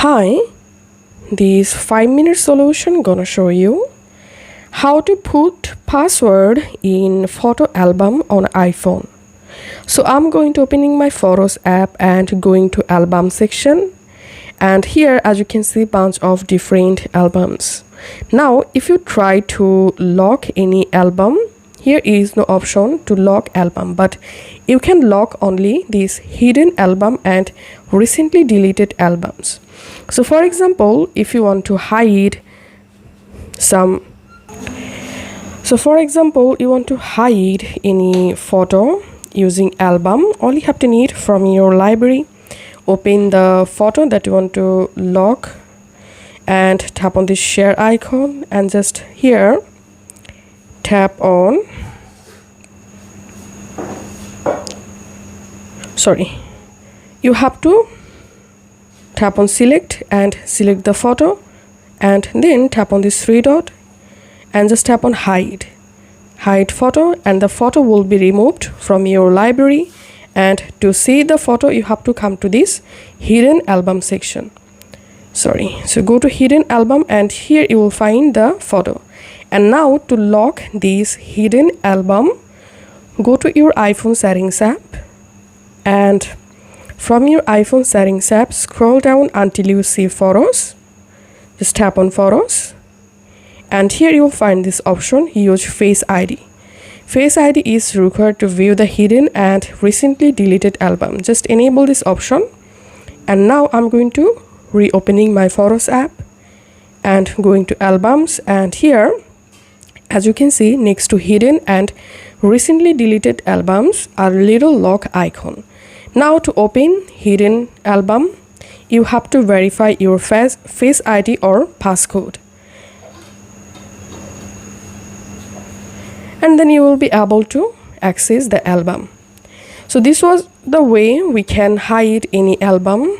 Hi, this 5-minute solution gonna show you how to put password in photo album on iPhone. So I'm going to opening my Photos app and going to album section, and here as you can see bunch of different albums. Now if you try to lock any album, here is no option to lock album, but you can lock only this hidden album and recently deleted albums. So for example, if you want to hide any photo using album, all you have to need from your library, open the photo that you want to lock and tap on this share icon, and just here tap on you have to tap on select and select the photo, and then tap on this three dot and just tap on hide photo, and the photo will be removed from your library. And to see the photo you have to come to this hidden album section. So go to hidden album, and here you will find the photo. And now to lock this hidden album, go to your iPhone settings app, and from your iPhone settings app scroll down until you see photos. Just tap on photos, and here you will find this option, use Face ID. Face ID is required to view the hidden and recently deleted album. Just enable this option. And now I'm going to reopening my Photos app and going to albums, and here as you can see next to hidden and recently deleted albums are little lock icon. Now to open hidden album, you have to verify your face ID or passcode, and then you will be able to access the album. So this was the way we can hide any album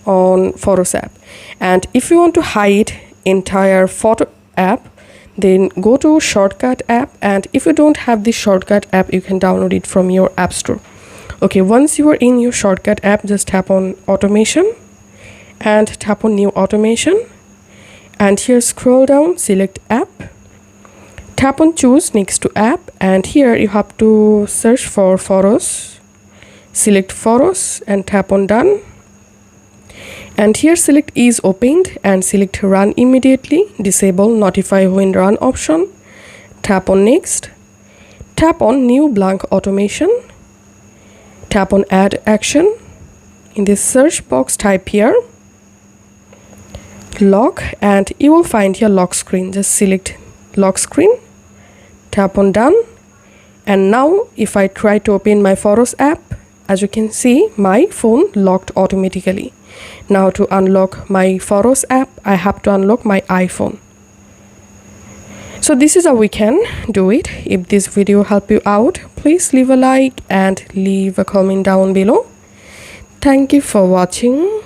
on Photos app. And if you want to hide entire photo app, then go to shortcut app, and if you don't have the shortcut app you can download it from your app store. Okay, once you are in your shortcut app, just tap on automation and tap on new automation, and here scroll down, select app, tap on choose next to app, and here you have to search for photos, select photos and tap on done, and here select is opened and select run immediately, disable notify when run option, tap on next, tap on new blank automation, tap on add action. In this search box type here lock, and you will find here lock screen. Just select lock screen, tap on done, and now if I try to open my Photos app, as you can see my phone locked automatically. Now to unlock my Photos app, I have to unlock my iPhone. So this is how we can do it. If this video helped you out, please leave a like and leave a comment down below. Thank you for watching.